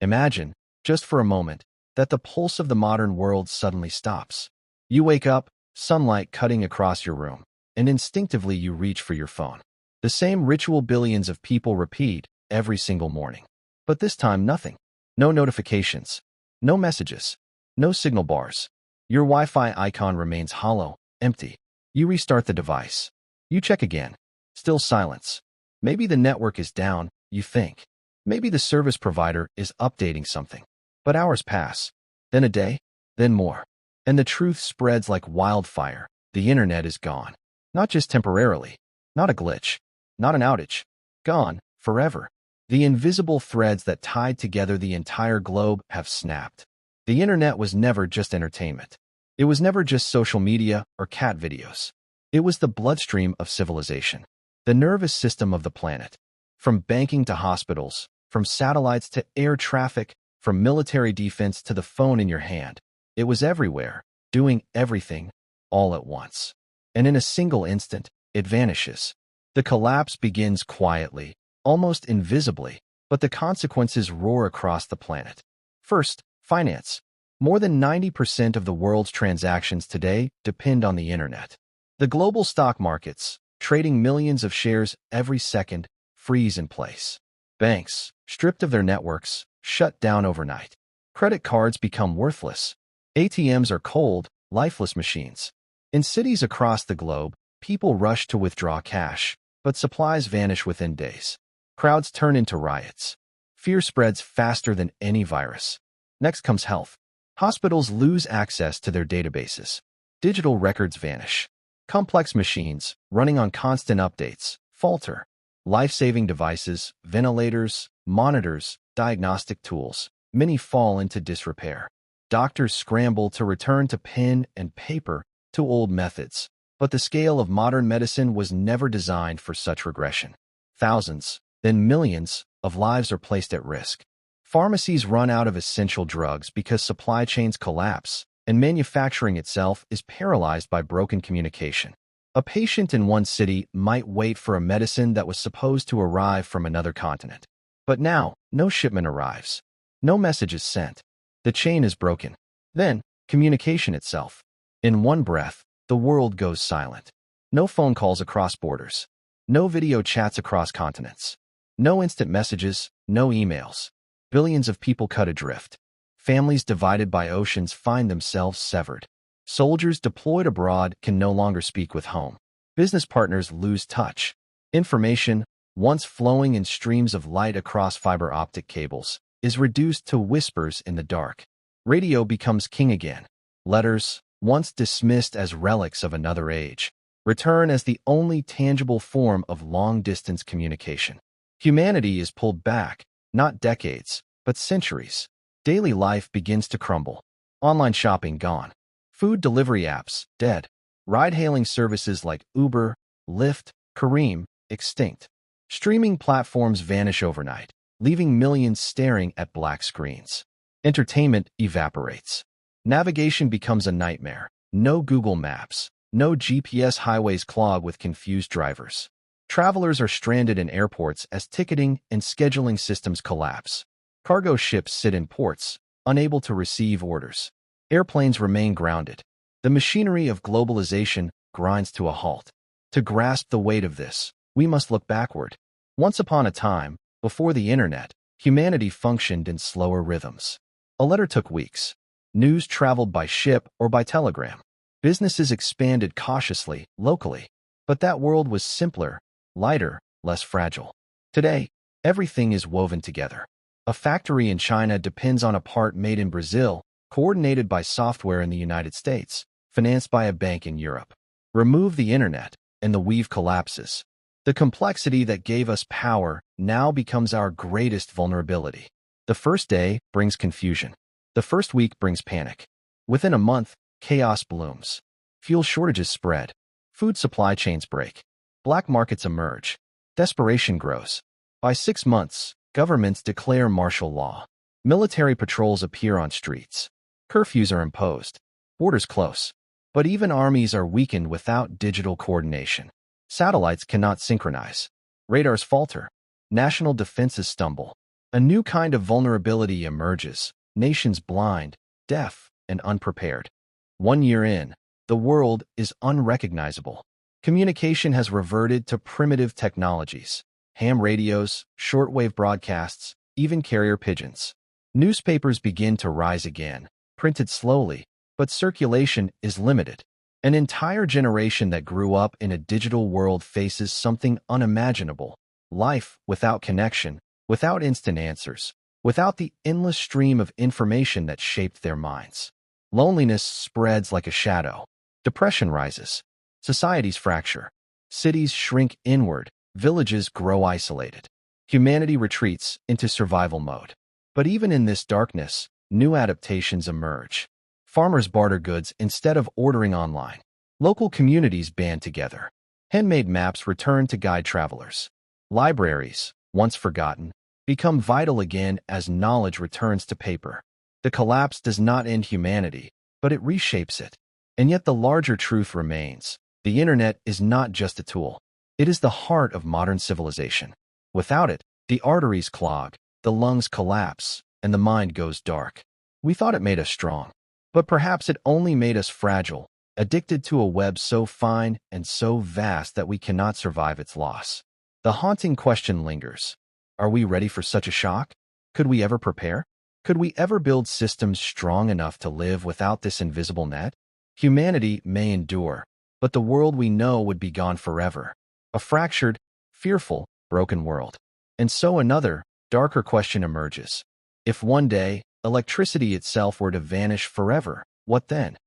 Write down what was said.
Imagine, just for a moment, that the pulse of the modern world suddenly stops. You wake up, sunlight cutting across your room, and instinctively you reach for your phone. The same ritual billions of people repeat every single morning. But this time, nothing. No notifications. No messages. No signal bars. Your Wi-Fi icon remains hollow, empty. You restart the device. You check again. Still silence. Maybe the network is down, you think. Maybe the service provider is updating something. But hours pass. Then a day. Then more. And the truth spreads like wildfire. The internet is gone. Not just temporarily. Not a glitch. Not an outage. Gone. Forever. The invisible threads that tied together the entire globe have snapped. The internet was never just entertainment. It was never just social media or cat videos. It was the bloodstream of civilization. The nervous system of the planet. From banking to hospitals, from satellites to air traffic, from military defense to the phone in your hand. It was everywhere, doing everything, all at once. And in a single instant, it vanishes. The collapse begins quietly, almost invisibly, but the consequences roar across the planet. First, finance. More than 90% of the world's transactions today depend on the internet. The global stock markets, trading millions of shares every second, freeze in place. Banks, stripped of their networks, shut down overnight. Credit cards become worthless. ATMs are cold, lifeless machines. In cities across the globe, people rush to withdraw cash, but supplies vanish within days. Crowds turn into riots. Fear spreads faster than any virus. Next comes health. Hospitals lose access to their databases. Digital records vanish. Complex machines, running on constant updates, falter. Life-saving devices, ventilators, monitors, diagnostic tools, many fall into disrepair. Doctors scramble to return to pen and paper, to old methods. But the scale of modern medicine was never designed for such regression. Thousands, then millions, of lives are placed at risk. Pharmacies run out of essential drugs because supply chains collapse, and manufacturing itself is paralyzed by broken communication. A patient in one city might wait for a medicine that was supposed to arrive from another continent. But now, no shipment arrives. No message is sent. The chain is broken. Then, communication itself. In one breath, the world goes silent. No phone calls across borders. No video chats across continents. No instant messages, no emails. Billions of people cut adrift. Families divided by oceans find themselves severed. Soldiers deployed abroad can no longer speak with home. Business partners lose touch. Information, once flowing in streams of light across fiber optic cables, is reduced to whispers in the dark. Radio becomes king again. Letters, once dismissed as relics of another age, return as the only tangible form of long-distance communication. Humanity is pulled back, not decades, but centuries. Daily life begins to crumble. Online shopping gone. Food delivery apps dead. Ride-hailing services like Uber, Lyft, Careem extinct. Streaming platforms vanish overnight, leaving millions staring at black screens. Entertainment evaporates. Navigation becomes a nightmare. No Google Maps. No GPS highways clog with confused drivers. Travelers are stranded in airports as ticketing and scheduling systems collapse. Cargo ships sit in ports, unable to receive orders. Airplanes remain grounded. The machinery of globalization grinds to a halt. To grasp the weight of this, we must look backward. Once upon a time, before the internet, humanity functioned in slower rhythms. A letter took weeks. News traveled by ship or by telegram. Businesses expanded cautiously, locally. But that world was simpler, lighter, less fragile. Today, everything is woven together. A factory in China depends on a part made in Brazil, coordinated by software in the United States, financed by a bank in Europe. Remove the internet, and the weave collapses. The complexity that gave us power now becomes our greatest vulnerability. The first day brings confusion. The first week brings panic. Within a month, chaos blooms. Fuel shortages spread. Food supply chains break. Black markets emerge. Desperation grows. By 6 months, governments declare martial law. Military patrols appear on streets. Curfews are imposed. Borders close. But even armies are weakened without digital coordination. Satellites cannot synchronize. Radars falter. National defenses stumble. A new kind of vulnerability emerges, nations blind, deaf, and unprepared. 1 year in, the world is unrecognizable. Communication has reverted to primitive technologies, ham radios, shortwave broadcasts, even carrier pigeons. Newspapers begin to rise again, printed slowly, but circulation is limited. An entire generation that grew up in a digital world faces something unimaginable: life without connection, without instant answers, without the endless stream of information that shaped their minds. Loneliness spreads like a shadow. Depression rises. Societies fracture. Cities shrink inward. Villages grow isolated. Humanity retreats into survival mode. But even in this darkness, new adaptations emerge. Farmers barter goods instead of ordering online. Local communities band together. Handmade maps return to guide travelers. Libraries, once forgotten, become vital again as knowledge returns to paper. The collapse does not end humanity, but it reshapes it. And yet the larger truth remains: the internet is not just a tool. It is the heart of modern civilization. Without it, the arteries clog, the lungs collapse, and the mind goes dark. We thought it made us strong, but perhaps it only made us fragile, addicted to a web so fine and so vast that we cannot survive its loss. The haunting question lingers: are we ready for such a shock? Could we ever prepare? Could we ever build systems strong enough to live without this invisible net? Humanity may endure, but the world we know would be gone forever. A fractured, fearful, broken world. And so another, darker question emerges. If one day, electricity itself were to vanish forever, what then?